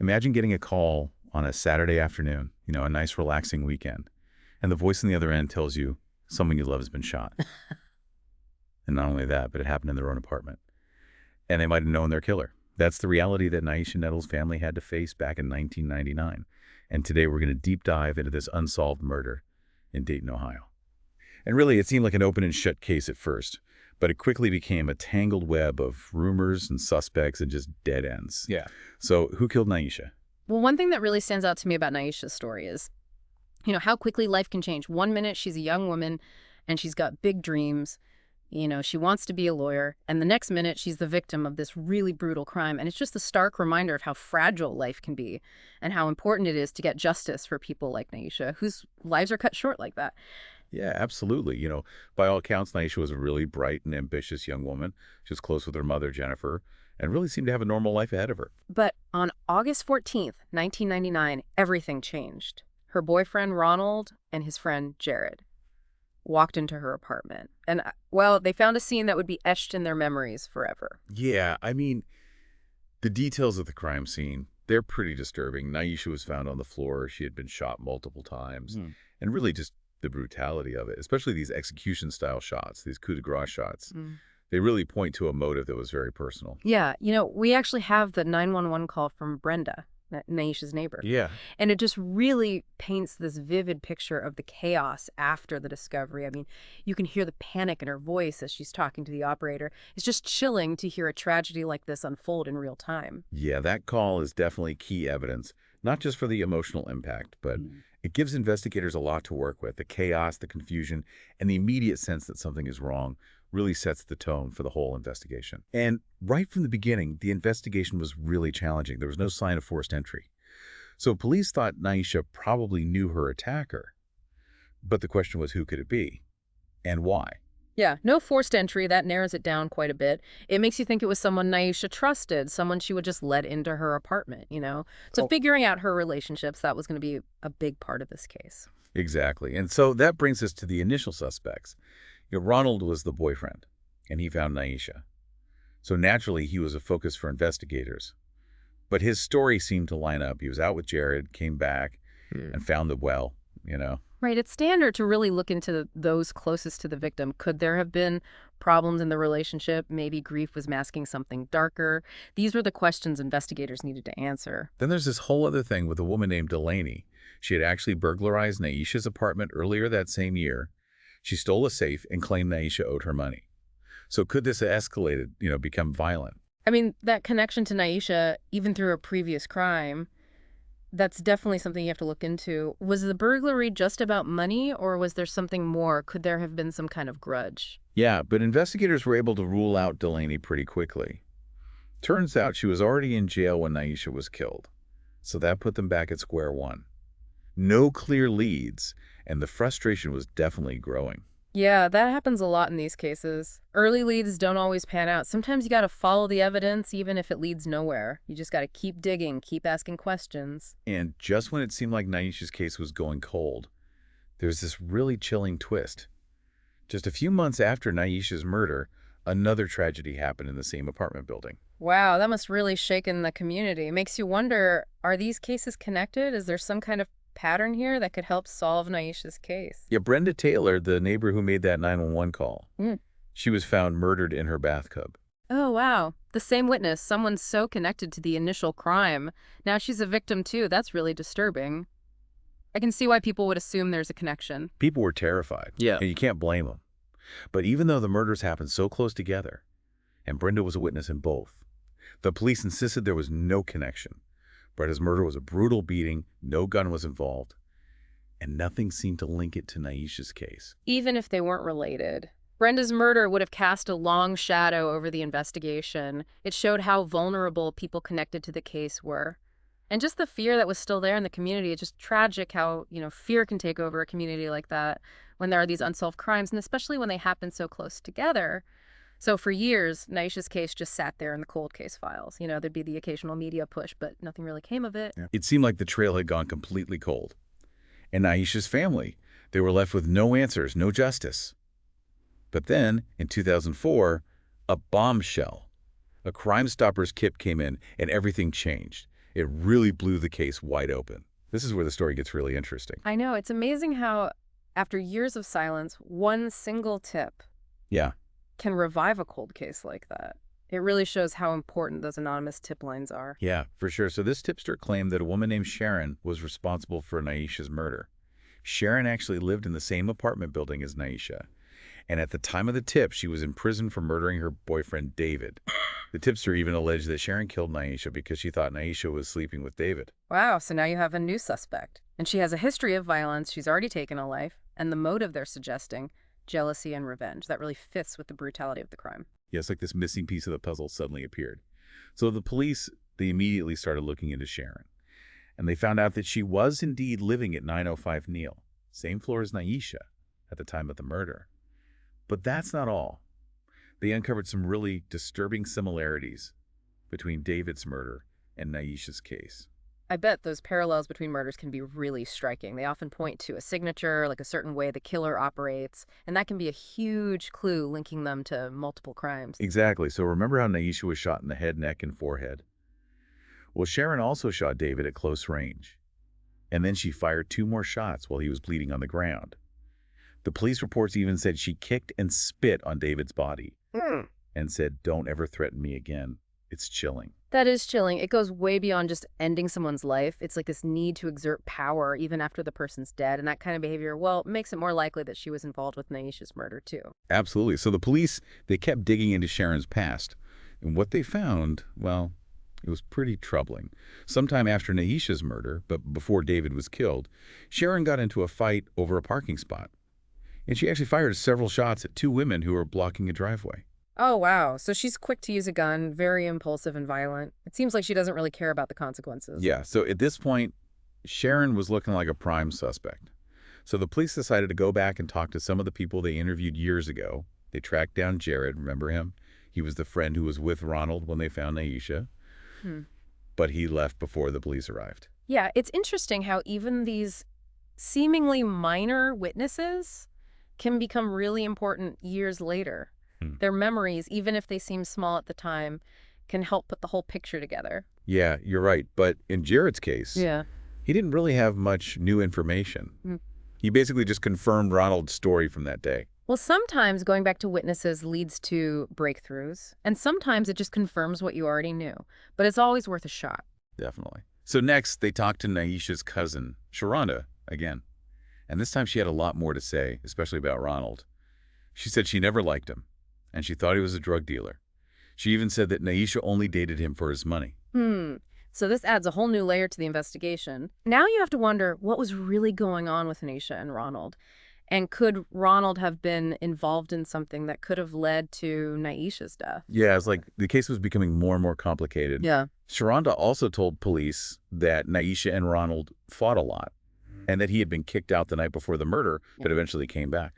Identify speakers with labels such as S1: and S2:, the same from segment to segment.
S1: Imagine getting a call on a Saturday afternoon, a nice relaxing weekend, and the voice on the other end tells you someone you love has been shot. And not only that, but it happened in their own apartment. And they might have known their killer. That's the reality that Naisha Nettles' family had to face back in 1999. And today we're going to deep dive into this unsolved murder in Dayton, Ohio. And really, it seemed like an open and shut case at first, but it quickly became a tangled web of rumors and suspects and just dead ends.
S2: Yeah.
S1: So who killed Naisha?
S3: Well, one thing that really stands out to me about Naisha's story is, how quickly life can change. One minute she's a young woman and she's got big dreams. She wants to be a lawyer. And the next minute she's the victim of this really brutal crime. And it's just a stark reminder of how fragile life can be and how important it is to get justice for people like Naisha, whose lives are cut short like that.
S1: Yeah, absolutely. By all accounts, Naisha was a really bright and ambitious young woman. She was close with her mother, Jennifer, and really seemed to have a normal life ahead of her.
S3: But on August 14th, 1999, everything changed. Her boyfriend, Ronald, and his friend, Jared, walked into her apartment. And, they found a scene that would be etched in their memories forever.
S1: Yeah, the details of the crime scene, they're pretty disturbing. Naisha was found on the floor. She had been shot multiple times. And really just the brutality of it, especially these execution-style shots, these coup de grace shots, they really point to a motive that was very personal.
S3: Yeah, we actually have the 911 call from Brenda, Naisha's neighbor.
S1: Yeah.
S3: And it just really paints this vivid picture of the chaos after the discovery. You can hear the panic in her voice as she's talking to the operator. It's just chilling to hear a tragedy like this unfold in real time.
S1: Yeah, that call is definitely key evidence, not just for the emotional impact, but it gives investigators a lot to work with. The chaos, the confusion, and the immediate sense that something is wrong really sets the tone for the whole investigation. And right from the beginning, the investigation was really challenging. There was no sign of forced entry. So police thought Naisha probably knew her attacker. But the question was, who could it be? And why?
S3: Yeah, no forced entry. That narrows it down quite a bit. It makes you think it was someone Naisha trusted, someone she would just let into her apartment, So figuring out her relationships, that was going to be a big part of this case.
S1: Exactly. And so that brings us to the initial suspects. Ronald was the boyfriend, and he found Naisha. So naturally, he was a focus for investigators. But his story seemed to line up. He was out with Jared, came back, and found the well,
S3: Right. It's standard to really look into those closest to the victim. Could there have been problems in the relationship? Maybe grief was masking something darker. These were the questions investigators needed to answer.
S1: Then there's this whole other thing with a woman named Delaney. She had actually burglarized Naisha's apartment earlier that same year. She stole a safe and claimed Naisha owed her money. So could this have escalated, become violent?
S3: That connection to Naisha, even through a previous crime, that's definitely something you have to look into. Was the burglary just about money, or was there something more? Could there have been some kind of grudge?
S1: Yeah, but investigators were able to rule out Delaney pretty quickly. Turns out she was already in jail when Naisha was killed. So that put them back at square one. No clear leads, and the frustration was definitely growing.
S3: Yeah, that happens a lot in these cases. Early leads don't always pan out. Sometimes you got to follow the evidence, even if it leads nowhere. You just got to keep digging, keep asking questions.
S1: And just when it seemed like Naisha's case was going cold, there's this really chilling twist. Just a few months after Naisha's murder, another tragedy happened in the same apartment building.
S3: Wow, that must really shaken the community. It makes you wonder, are these cases connected? Is there some kind of pattern here that could help solve Naisha's case?
S1: Yeah, Brenda Taylor, the neighbor who made that 911 call, she was found murdered in her bathtub.
S3: Oh, wow. The same witness, someone so connected to the initial crime. Now she's a victim, too. That's really disturbing. I can see why people would assume there's a connection.
S1: People were terrified.
S2: Yeah.
S1: And you can't blame them. But even though the murders happened so close together, and Brenda was a witness in both, the police insisted there was no connection. Brenda's murder was a brutal beating, no gun was involved, and nothing seemed to link it to Naisha's case.
S3: Even if they weren't related. Brenda's murder would have cast a long shadow over the investigation. It showed how vulnerable people connected to the case were. And just the fear that was still there in the community. It's just tragic how, fear can take over a community like that when there are these unsolved crimes, and especially when they happen so close together. So for years, Naisha's case just sat there in the cold case files. There'd be the occasional media push, but nothing really came of it.
S1: Yeah. It seemed like the trail had gone completely cold. And Naisha's family, they were left with no answers, no justice. But then, in 2004, a bombshell. A Crime Stoppers kit came in, and everything changed. It really blew the case wide open. This is where the story gets really interesting.
S3: I know. It's amazing how, after years of silence, one single tip
S1: Yeah,
S3: can revive a cold case like that. It really shows how important those anonymous tip lines are.
S1: yeah, for sure. So this tipster claimed that a woman named Sharon was responsible for Naisha's murder. Sharon actually lived in the same apartment building as Naisha. And at the time of the tip, she was in prison for murdering her boyfriend, David. The tipster even alleged that Sharon killed Naisha because she thought Naisha was sleeping with David.
S3: Wow, so now you have a new suspect. And she has a history of violence, she's already taken a life, and the motive they're suggesting, jealousy and revenge. That really fits with the brutality of the crime.
S1: Yeah, it's like this missing piece of the puzzle suddenly appeared. So the police, they immediately started looking into Sharon. And they found out that she was indeed living at 905 Neal, same floor as Naisha at the time of the murder. But that's not all. They uncovered some really disturbing similarities between David's murder and Naisha's case.
S3: I bet those parallels between murders can be really striking. They often point to a signature, like a certain way the killer operates, and that can be a huge clue linking them to multiple crimes.
S1: Exactly. So remember how Naisha was shot in the head, neck, and forehead? Well, Sharon also shot David at close range. And then she fired 2 more shots while he was bleeding on the ground. The police reports even said she kicked and spit on David's body and said, "Don't ever threaten me again." It's chilling.
S3: That is chilling. It goes way beyond just ending someone's life. It's like this need to exert power even after the person's dead. And that kind of behavior, well, makes it more likely that she was involved with Naisha's murder, too.
S1: Absolutely. So the police, they kept digging into Sharon's past. And what they found, well, it was pretty troubling. Sometime after Naisha's murder, but before David was killed, Sharon got into a fight over a parking spot. And she actually fired several shots at 2 women who were blocking a driveway.
S3: Oh, wow. So she's quick to use a gun, very impulsive and violent. It seems like she doesn't really care about the consequences.
S1: Yeah, so at this point, Sharon was looking like a prime suspect. So the police decided to go back and talk to some of the people they interviewed years ago. They tracked down Jared, remember him? He was the friend who was with Ronald when they found Naisha. But he left before the police arrived.
S3: Yeah, it's interesting how even these seemingly minor witnesses can become really important years later. Their memories, even if they seem small at the time, can help put the whole picture together.
S1: Yeah, you're right. But in Jared's case, he didn't really have much new information. He basically just confirmed Ronald's story from that day.
S3: Well, sometimes going back to witnesses leads to breakthroughs, and sometimes it just confirms what you already knew. But it's always worth a shot.
S1: Definitely. So next, they talked to Naisha's cousin, Sharonda, again. And this time she had a lot more to say, especially about Ronald. She said she never liked him, and she thought he was a drug dealer. She even said that Naisha only dated him for his money.
S3: So this adds a whole new layer to the investigation. Now you have to wonder what was really going on with Naisha and Ronald. And could Ronald have been involved in something that could have led to Naisha's death?
S1: Yeah, it's like the case was becoming more and more complicated.
S3: Yeah.
S1: Sharonda also told police that Naisha and Ronald fought a lot, and that he had been kicked out the night before the murder, but eventually came back.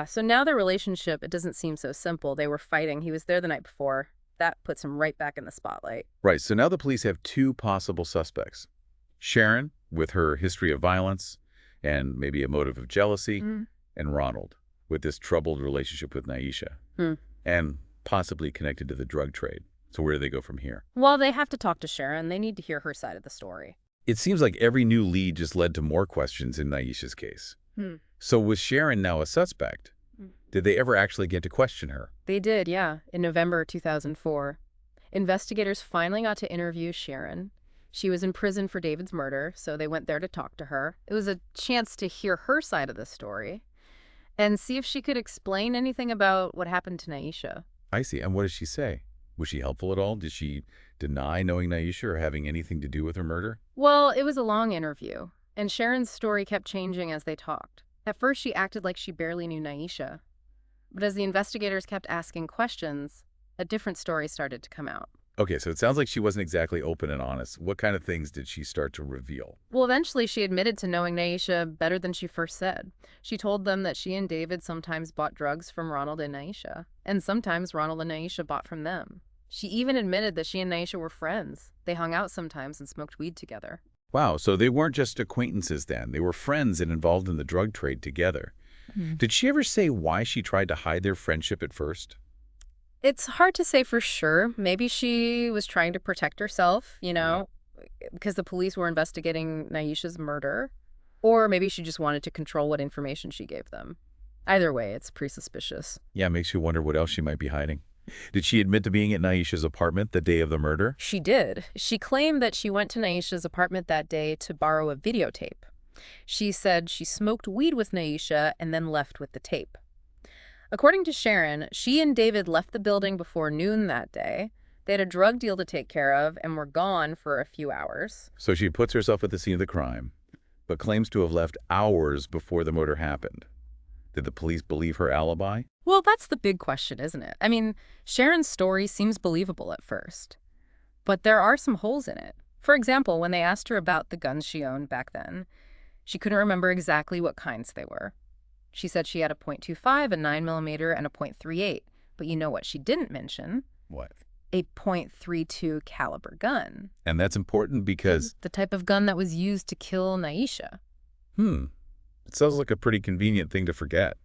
S3: So now their relationship, it doesn't seem so simple. They were fighting. He was there the night before. That puts him right back in the spotlight.
S1: Right, so now the police have 2 possible suspects. Sharon, with her history of violence and maybe a motive of jealousy, and Ronald, with this troubled relationship with Naisha, and possibly connected to the drug trade. So where do they go from here?
S3: Well, they have to talk to Sharon. They need to hear her side of the story.
S1: It seems like every new lead just led to more questions in Naisha's case. So was Sharon now a suspect? Did they ever actually get to question her?
S3: They did, yeah, in November 2004. Investigators finally got to interview Sharon. She was in prison for David's murder, so they went there to talk to her. It was a chance to hear her side of the story and see if she could explain anything about what happened to Naisha.
S1: I see. And what did she say? Was she helpful at all? Did she deny knowing Naisha or having anything to do with her murder?
S3: Well, it was a long interview, and Sharon's story kept changing as they talked. At first, she acted like she barely knew Naisha. But as the investigators kept asking questions, a different story started to come out.
S1: Okay, so it sounds like she wasn't exactly open and honest. What kind of things did she start to reveal?
S3: Well, eventually she admitted to knowing Naisha better than she first said. She told them that she and David sometimes bought drugs from Ronald and Naisha, and sometimes Ronald and Naisha bought from them. She even admitted that she and Naisha were friends. They hung out sometimes and smoked weed together.
S1: Wow, so they weren't just acquaintances then. They were friends and involved in the drug trade together. Did she ever say why she tried to hide their friendship at first?
S3: It's hard to say for sure. Maybe she was trying to protect herself, because the police were investigating Naisha's murder, or maybe she just wanted to control what information she gave them. Either way, it's pretty suspicious.
S1: Yeah, makes you wonder what else she might be hiding. Did she admit to being at Naisha's apartment the day of the murder?
S3: She did. She claimed that she went to Naisha's apartment that day to borrow a videotape. She said she smoked weed with Naisha and then left with the tape. According to Sharon, she and David left the building before noon that day. They had a drug deal to take care of and were gone for a few hours.
S1: So she puts herself at the scene of the crime, but claims to have left hours before the murder happened. Did the police believe her alibi?
S3: Well, that's the big question, isn't it? I mean, Sharon's story seems believable at first, but there are some holes in it. For example, when they asked her about the guns she owned back then, she couldn't remember exactly what kinds they were. She said she had a .25, a 9mm, and a .38, but you know what she didn't mention?
S1: What?
S3: A .32 caliber gun.
S1: And that's important because...
S3: The type of gun that was used to kill Naisha.
S1: It sounds like a pretty convenient thing to forget.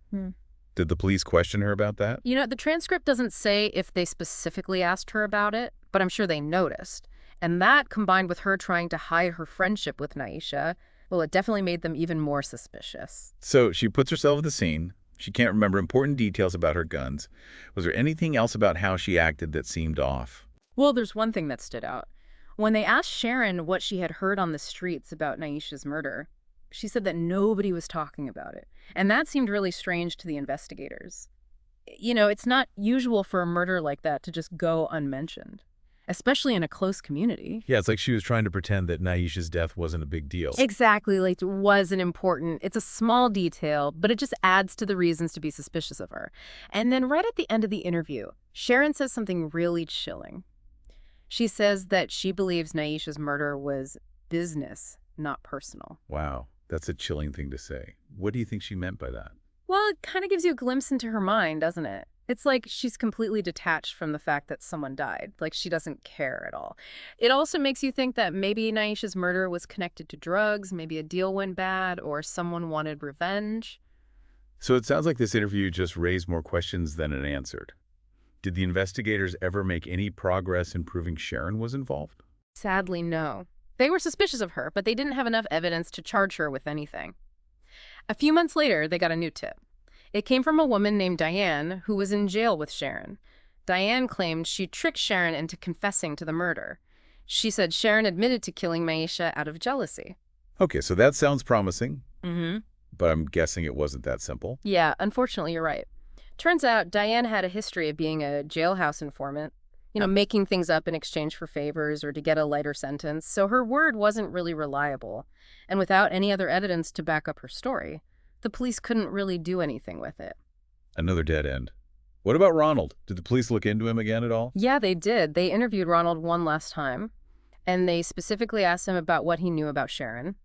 S1: Did the police question her about that?
S3: You know, the transcript doesn't say if they specifically asked her about it, but I'm sure they noticed. And that, combined with her trying to hide her friendship with Naisha, well, it definitely made them even more suspicious.
S1: So she puts herself at the scene. She can't remember important details about her guns. Was there anything else about how she acted that seemed off?
S3: Well, there's one thing that stood out. When they asked Sharon what she had heard on the streets about Naisha's murder, she said that nobody was talking about it. And that seemed really strange to the investigators. You know, it's not usual for a murder like that to just go unmentioned, especially in a close community.
S1: Yeah, it's like she was trying to pretend that Naisha's death wasn't a big deal.
S3: Exactly, like it wasn't important. It's a small detail, but it just adds to the reasons to be suspicious of her. And then right at the end of the interview, Sharon says something really chilling. She says that she believes Naisha's murder was business, not personal.
S1: Wow, that's a chilling thing to say. What do you think she meant by that?
S3: Well, it kind of gives you a glimpse into her mind, doesn't it? It's like she's completely detached from the fact that someone died. Like she doesn't care at all. It also makes you think that maybe Naisha's murder was connected to drugs, maybe a deal went bad, or someone wanted revenge.
S1: So it sounds like this interview just raised more questions than it answered. Did the investigators ever make any progress in proving Sharon was involved?
S3: Sadly, no. They were suspicious of her, but they didn't have enough evidence to charge her with anything. A few months later, they got a new tip. It came from a woman named Diane, who was in jail with Sharon. Diane claimed she tricked Sharon into confessing to the murder. She said Sharon admitted to killing Naisha out of jealousy.
S1: Okay, so that sounds promising,
S3: Mm-hmm.
S1: but I'm guessing it wasn't that simple.
S3: Yeah, unfortunately, you're right. Turns out Diane had a history of being a jailhouse informant, making things up in exchange for favors or to get a lighter sentence, so her word wasn't really reliable. And without any other evidence to back up her story, the police couldn't really do anything with it.
S1: Another dead end. What about Ronald? Did the police look into him again at all?
S3: Yeah, they did. They interviewed Ronald one last time, and they specifically asked him about what he knew about Sharon.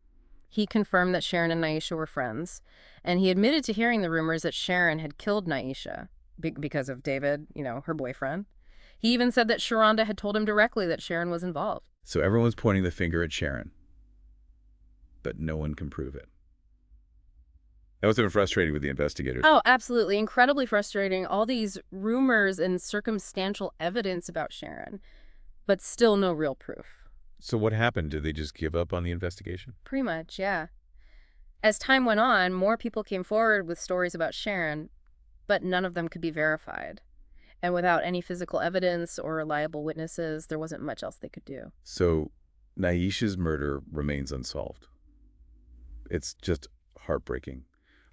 S3: He confirmed that Sharon and Naisha were friends, and he admitted to hearing the rumors that Sharon had killed Naisha because of David, her boyfriend. He even said that Sharonda had told him directly that Sharon was involved.
S1: So everyone's pointing the finger at Sharon, but no one can prove it. That was even frustrating with the investigators.
S3: Oh, absolutely. Incredibly frustrating. All these rumors and circumstantial evidence about Sharon, but still no real proof.
S1: So what happened? Did they just give up on the investigation?
S3: Pretty much, yeah. As time went on, more people came forward with stories about Sharon, but none of them could be verified. And without any physical evidence or reliable witnesses, there wasn't much else they could do.
S1: So Naisha's murder remains unsolved. It's just heartbreaking.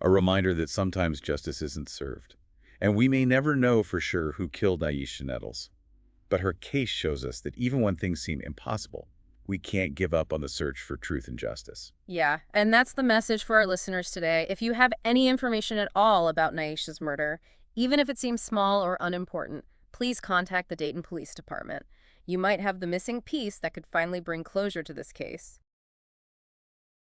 S1: A reminder that sometimes justice isn't served. And we may never know for sure who killed Naisha Nettles. But her case shows us that even when things seem impossible, we can't give up on the search for truth and justice.
S3: Yeah, and that's the message for our listeners today. If you have any information at all about Naisha's murder, even if it seems small or unimportant, please contact the Dayton Police Department. You might have the missing piece that could finally bring closure to this case.